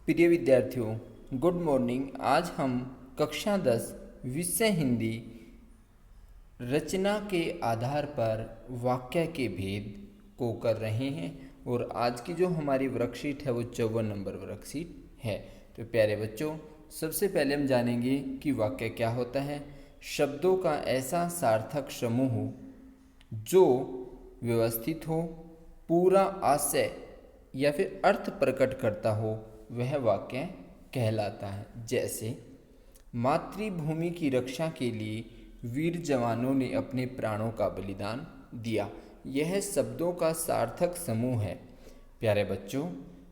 प्रिय विद्यार्थियों, good morning. आज हम कक्षा 10 विषय हिंदी रचना के आधार पर वाक्य के भेद को कर रहे हैं और आज की जो हमारी वर्कशीट है वो 54 नंबर वर्कशीट है। तो प्यारे बच्चों, सबसे पहले हम जानेंगे कि वाक्य क्या होता है। शब्दों का ऐसा सार्थक समूह जो व्यवस्थित हो, पूरा आशय या फिर अर्थ प्रकट करता हो, वह वाक्य कहलाता है। जैसे मातृभूमि की रक्षा के लिए वीर जवानों ने अपने प्राणों का बलिदान दिया। यह शब्दों का सार्थक समूह है। प्यारे बच्चों,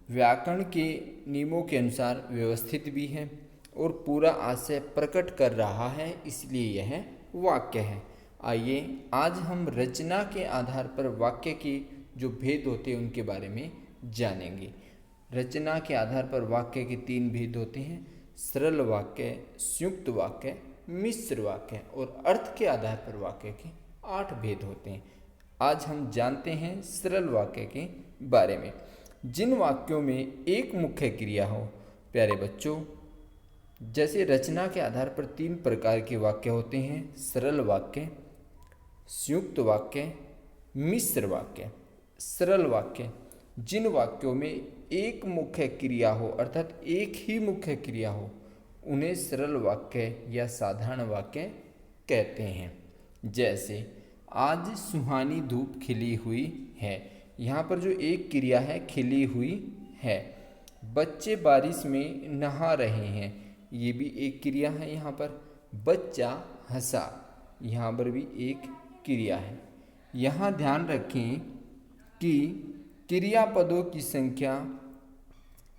व्याकरण के नियमों के अनुसार व्यवस्थित भी है और पूरा आशय प्रकट कर रहा है, इसलिए यह वाक्य है। आइए आज हम रचना के आधार पर वाक्य के जो भेद होते हैं उनके बारे में जानेंगे। रचना के आधार पर वाक्य के 3 भेद होते हैं: सरल वाक्य, संयुक्त वाक्य, मिश्र वाक्य। और अर्थ के आधार पर वाक्य के 8 भेद होते हैं। आज हम जानते हैं सरल वाक्य के बारे में। जिन वाक्यों में एक मुख्य क्रिया हो, प्यारे बच्चों, जैसे रचना के आधार पर 3 प्रकार के वाक्य होते हैं: सरल वाक्य, संयुक्त वाक्य, मिश्र वाक्य। सरल वाक्य जिन वाक्यों में एक मुख्य क्रिया हो, अर्थात एक ही मुख्य क्रिया हो, उन्हें सरल वाक्य या साधारण वाक्य कहते हैं। जैसे आज सुहानी धूप खिली हुई है, यहाँ पर जो एक क्रिया है खिली हुई है। बच्चे बारिश में नहा रहे हैं, ये भी एक क्रिया है। यहाँ पर बच्चा हंसा, यहाँ पर भी एक क्रिया है। यहाँ ध्यान रखें कि क्रियापदों की संख्या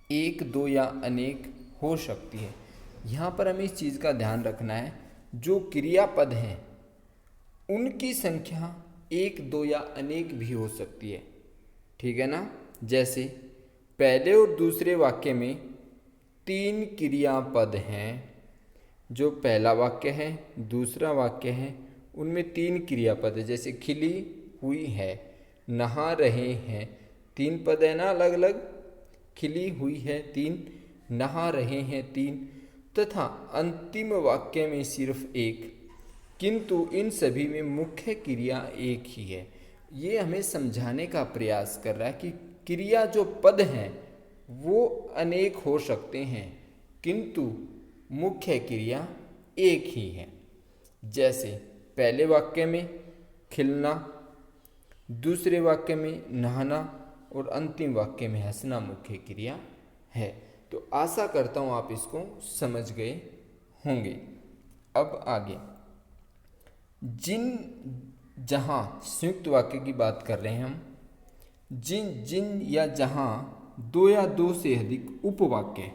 1, 2 या अनेक हो सकती है। यहाँ पर हमें इस चीज़ का ध्यान रखना है, जो क्रियापद हैं उनकी संख्या 1, 2 या अनेक भी हो सकती है। ठीक है ना। जैसे पहले और दूसरे वाक्य में 3 क्रियापद हैं। जो पहला वाक्य है, दूसरा वाक्य है, उनमें 3 क्रियापद है। जैसे खिली हुई है, नहा रहे हैं, 3 पद है ना अलग अलग। खिली हुई है 3, नहा रहे हैं 3, तथा अंतिम वाक्य में सिर्फ 1, किंतु इन सभी में मुख्य क्रिया एक ही है। ये हमें समझाने का प्रयास कर रहा है कि क्रिया जो पद हैं वो अनेक हो सकते हैं, किंतु मुख्य क्रिया एक ही है। जैसे पहले वाक्य में खिलना, दूसरे वाक्य में नहाना और अंतिम वाक्य में हंसना मुख्य क्रिया है। तो आशा करता हूँ आप इसको समझ गए होंगे। अब आगे जहाँ संयुक्त वाक्य की बात कर रहे हैं हम। जिन या जहाँ 2 या 2 से अधिक उपवाक्य,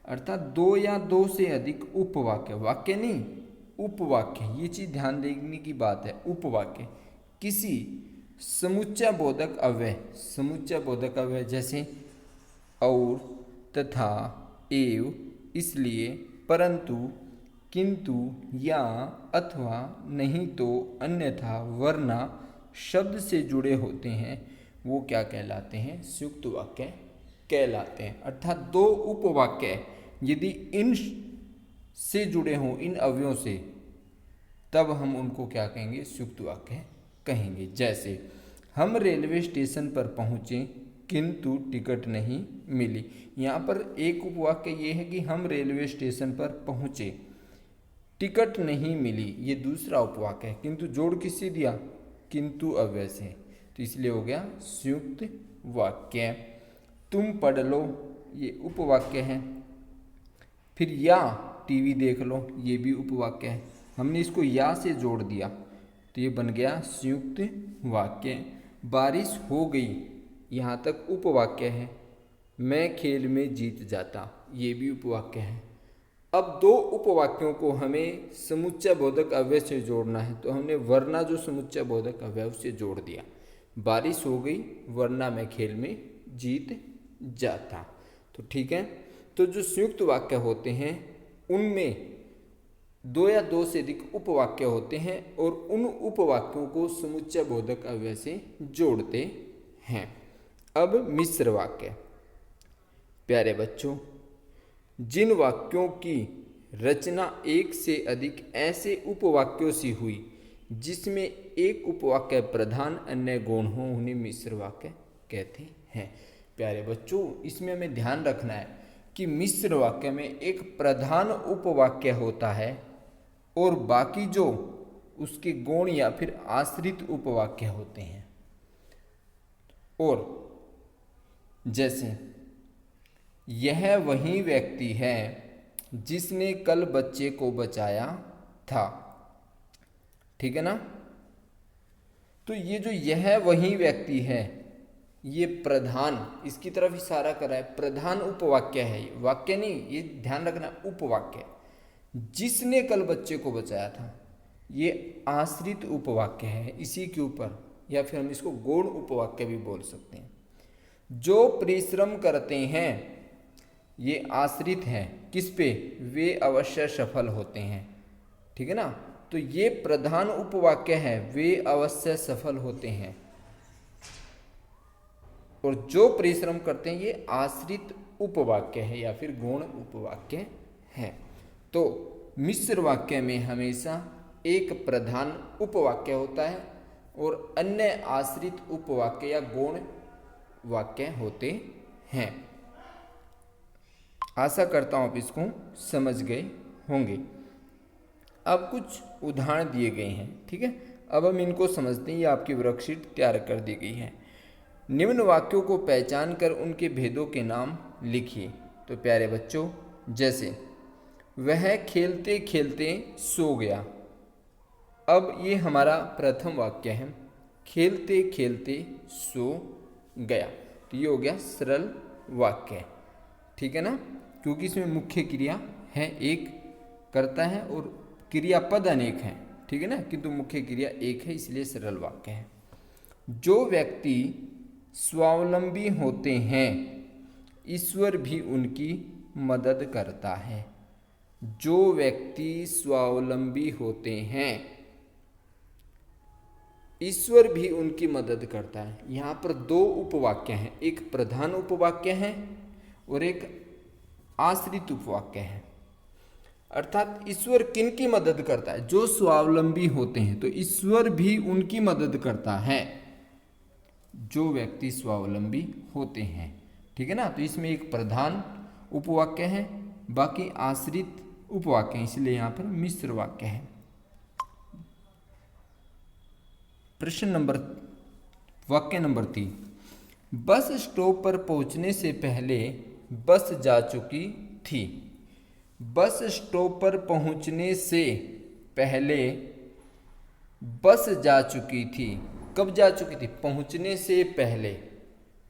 अर्थात 2 या 2 से अधिक उपवाक्य, वाक्य नहीं उपवाक्य, ये चीज़ ध्यान देने की बात है। उपवाक्य किसी समुच्चय बोधक अव्यय, समुच्चय बोधक अव्यय जैसे और, तथा, एव, इसलिए, परंतु, किंतु, या, अथवा, नहीं तो, अन्यथा, वरना शब्द से जुड़े होते हैं, वो क्या कहलाते हैं? संयुक्त वाक्य कहलाते हैं। अर्थात 2 उपवाक्य यदि इन से जुड़े हों, इन अवयवों से, तब हम उनको क्या कहेंगे? संयुक्त वाक्य कहेंगे। जैसे हम रेलवे स्टेशन पर पहुँचे किंतु टिकट नहीं मिली। यहाँ पर एक उपवाक्य ये है कि हम रेलवे स्टेशन पर पहुँचे, टिकट नहीं मिली, ये दूसरा उपवाक्य है। किंतु जोड़ किससे दिया? किंतु अव्यय से, तो इसलिए हो गया संयुक्त वाक्य। तुम पढ़ लो, ये उपवाक्य है। फिर या टीवी देख लो, ये भी उपवाक्य है। हमने इसको या से जोड़ दिया तो ये बन गया संयुक्त वाक्य। बारिश हो गई, यहाँ तक उपवाक्य है। मैं खेल में जीत जाता, ये भी उपवाक्य है। अब 2 उपवाक्यों को हमें समुच्चय बोधक अव्यय से जोड़ना है, तो हमने वरना जो समुच्चय बोधक अव्यय से जोड़ दिया। बारिश हो गई वरना मैं खेल में जीत जाता। तो ठीक है। तो जो संयुक्त वाक्य होते हैं उनमें 2 या 2 से अधिक उपवाक्य होते हैं और उन उपवाक्यों को समुच्चय बोधक अव्यय से जोड़ते हैं। अब मिश्र वाक्य। प्यारे बच्चों, जिन वाक्यों की रचना एक से अधिक ऐसे उपवाक्यों से हुई जिसमें एक उपवाक्य प्रधान अन्य गौण हो उन्हें मिश्र वाक्य कहते हैं। प्यारे बच्चों, इसमें हमें ध्यान रखना है कि मिश्र वाक्य में एक प्रधान उपवाक्य होता है और बाकी जो उसके गौण या फिर आश्रित उपवाक्य होते हैं। और जैसे यह वही व्यक्ति है जिसने कल बच्चे को बचाया था, ठीक है ना। तो ये जो यह वही व्यक्ति है, ये प्रधान, इसकी तरफ इशारा कर रहा है, प्रधान उपवाक्य है, वाक्य नहीं, ये ध्यान रखना, उपवाक्य। जिसने कल बच्चे को बचाया था, ये आश्रित उपवाक्य है इसी के ऊपर, या फिर हम इसको गौण उपवाक्य भी बोल सकते हैं। जो परिश्रम करते हैं, ये आश्रित हैं किस पे, वे अवश्य सफल होते हैं, ठीक है ना। तो ये प्रधान उपवाक्य है, वे अवश्य सफल होते हैं। और जो परिश्रम करते हैं, ये आश्रित उपवाक्य है या फिर गौण उपवाक्य है। तो मिश्र वाक्य में हमेशा एक प्रधान उपवाक्य होता है और अन्य आश्रित उपवाक्य या गौण वाक्य होते हैं। आशा करता हूँ आप इसको समझ गए होंगे। अब कुछ उदाहरण दिए गए हैं, ठीक है। अब हम इनको समझते हैं। ये आपकी वर्कशीट तैयार कर दी गई है। निम्न वाक्यों को पहचान कर उनके भेदों के नाम लिखिए। तो प्यारे बच्चों, जैसे वह खेलते खेलते सो गया। अब ये हमारा प्रथम वाक्य है, खेलते खेलते सो गया। तो ये हो गया सरल वाक्य, ठीक है ना, क्योंकि इसमें मुख्य क्रिया है, एक करता है और क्रियापद अनेक हैं, ठीक है ना, किंतु मुख्य क्रिया एक है, इसलिए सरल वाक्य है। जो व्यक्ति स्वावलंबी होते हैं, ईश्वर भी उनकी मदद करता है। जो व्यक्ति स्वावलंबी होते हैं, ईश्वर भी उनकी मदद करता है। यहाँ पर दो उपवाक्य हैं, एक प्रधान उपवाक्य है और एक आश्रित उपवाक्य है। अर्थात ईश्वर किन की मदद करता है, जो स्वावलंबी होते हैं, तो ईश्वर भी उनकी मदद करता है, जो व्यक्ति स्वावलंबी होते हैं, ठीक है ना। तो इसमें एक प्रधान उपवाक्य है, बाकी आश्रित उपवाक्य है, इसलिए यहाँ पर मिश्र वाक्य है। प्रश्न नंबर, वाक्य नंबर 3, बस स्टॉप पर पहुंचने से पहले बस जा चुकी थी। बस स्टॉप पर पहुंचने से पहले बस जा चुकी थी। कब जा चुकी थी, पहुंचने से पहले,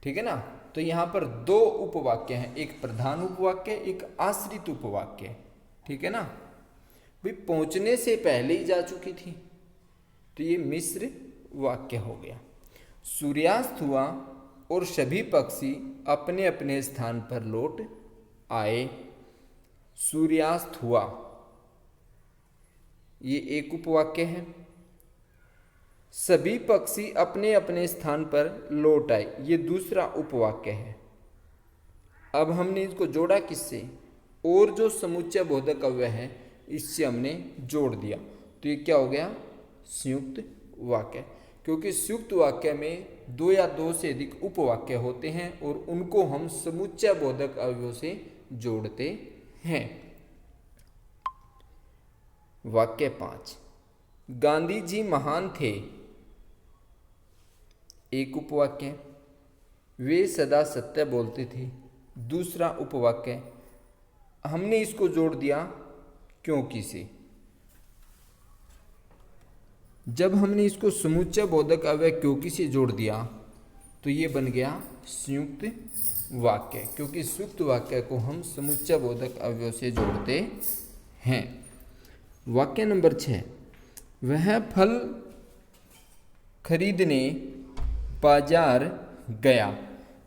ठीक है ना। तो यहाँ पर दो उपवाक्य हैं, एक प्रधान उपवाक्य, एक आश्रित उपवाक्य, ठीक है ना। भाई पहुंचने से पहले ही जा चुकी थी, तो ये मिश्र वाक्य हो गया। सूर्यास्त हुआ और सभी पक्षी अपने अपने स्थान पर लौट आए। सूर्यास्त हुआ, ये एक उपवाक्य है। सभी पक्षी अपने अपने स्थान पर लौट आए, ये दूसरा उपवाक्य है। अब हमने इसको जोड़ा किससे, और जो समुच्चय बोधक अव्यय है इससे हमने जोड़ दिया, तो ये क्या हो गया, संयुक्त वाक्य। क्योंकि संयुक्त वाक्य में दो या दो से अधिक उपवाक्य होते हैं और उनको हम समुच्चय बोधक अवयवों से जोड़ते हैं। वाक्य 5, गांधी जी महान थे, एक उपवाक्य। वे सदा सत्य बोलते थे, दूसरा उपवाक्य। हमने इसको जोड़ दिया क्योंकि से। जब हमने इसको समुच्चय बोधक अव्यय क्योंकि से जोड़ दिया तो ये बन गया संयुक्त वाक्य, क्योंकि संयुक्त वाक्य को हम समुच्चय बोधक अव्यय से जोड़ते हैं। वाक्य नंबर 6, वह फल खरीदने बाजार गया।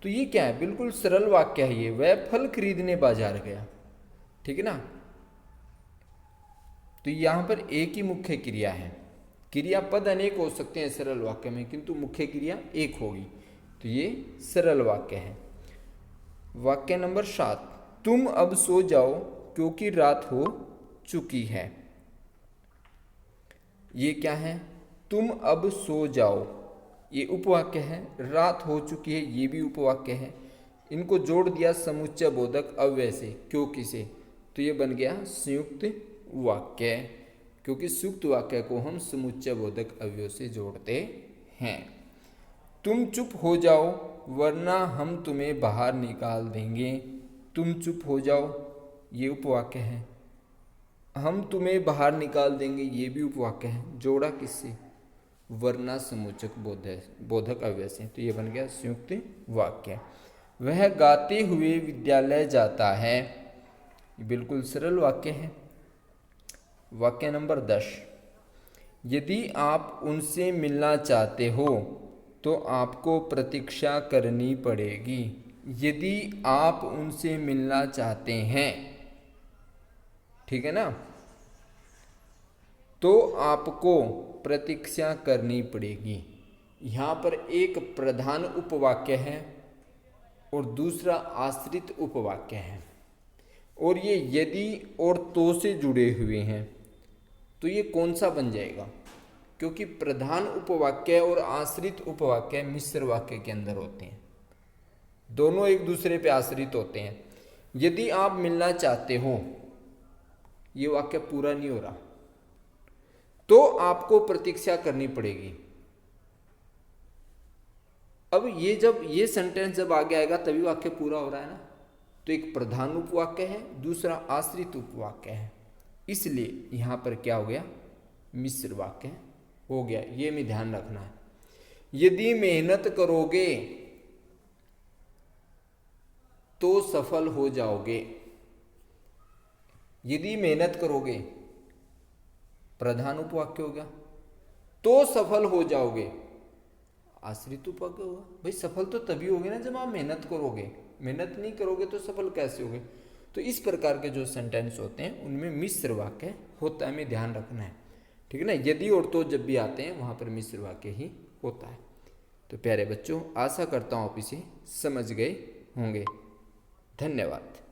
तो ये क्या है, बिल्कुल सरल वाक्य है ये, वह फल खरीदने बाजार गया, ठीक है ना। तो यहाँ पर एक ही मुख्य क्रिया है, क्रियापद अनेक हो सकते हैं सरल वाक्य में, किंतु मुख्य क्रिया एक होगी, तो ये सरल वाक्य है। वाक्य नंबर 7, तुम अब सो जाओ क्योंकि रात हो चुकी है। ये क्या है? तुम अब सो जाओ, ये उपवाक्य है। रात हो चुकी है, ये भी उपवाक्य है। इनको जोड़ दिया समुच्चय बोधक अव्यय से, क्योंकि से, तो ये बन गया संयुक्त वाक्य। क्योंकि संयुक्त वाक्य को हम समुच्चय बोधक अव्यय से जोड़ते हैं। तुम चुप हो जाओ वरना हम तुम्हें बाहर निकाल देंगे। तुम चुप हो जाओ, ये उपवाक्य है। हम तुम्हें बाहर निकाल देंगे, ये भी उपवाक्य है। जोड़ा किससे? वरना समुच्चक बोधक अव्यय से, तो ये बन गया संयुक्त वाक्य। वह गाते हुए विद्यालय जाता है, बिल्कुल सरल वाक्य है। वाक्य नंबर 10, यदि आप उनसे मिलना चाहते हो तो आपको प्रतीक्षा करनी पड़ेगी। यदि आप उनसे मिलना चाहते हैं, ठीक है ना, तो आपको प्रतीक्षा करनी पड़ेगी। यहाँ पर एक प्रधान उपवाक्य है और दूसरा आश्रित उपवाक्य है, और ये यदि और तो से जुड़े हुए हैं, तो ये कौन सा बन जाएगा? क्योंकि प्रधान उपवाक्य और आश्रित उपवाक्य मिश्र वाक्य के अंदर होते हैं, दोनों एक दूसरे पे आश्रित होते हैं। यदि आप मिलना चाहते हो, ये वाक्य पूरा नहीं हो रहा, तो आपको प्रतीक्षा करनी पड़ेगी। अब ये जब ये सेंटेंस जब आगे आएगा तभी वाक्य पूरा हो रहा है ना। तो एक प्रधान उपवाक्य है, दूसरा आश्रित उपवाक्य है, इसलिए यहां पर क्या हो गया? मिश्र वाक्य हो गया। ये में ध्यान रखना है। यदि मेहनत करोगे तो सफल हो जाओगे। यदि मेहनत करोगे प्रधान उपवाक्य हो गया, तो सफल हो जाओगे आश्रित उपवाक्य होगा। भाई सफल तो तभी होगे ना जब आप मेहनत करोगे, मेहनत नहीं करोगे तो सफल कैसे होगे? तो इस प्रकार के जो सेंटेंस होते हैं उनमें मिश्र वाक्य होता है, हमें ध्यान रखना है, ठीक है ना। यदि और तो जब भी आते हैं वहां पर मिश्र वाक्य ही होता है। तो प्यारे बच्चों, आशा करता हूं आप इसे समझ गए होंगे। धन्यवाद।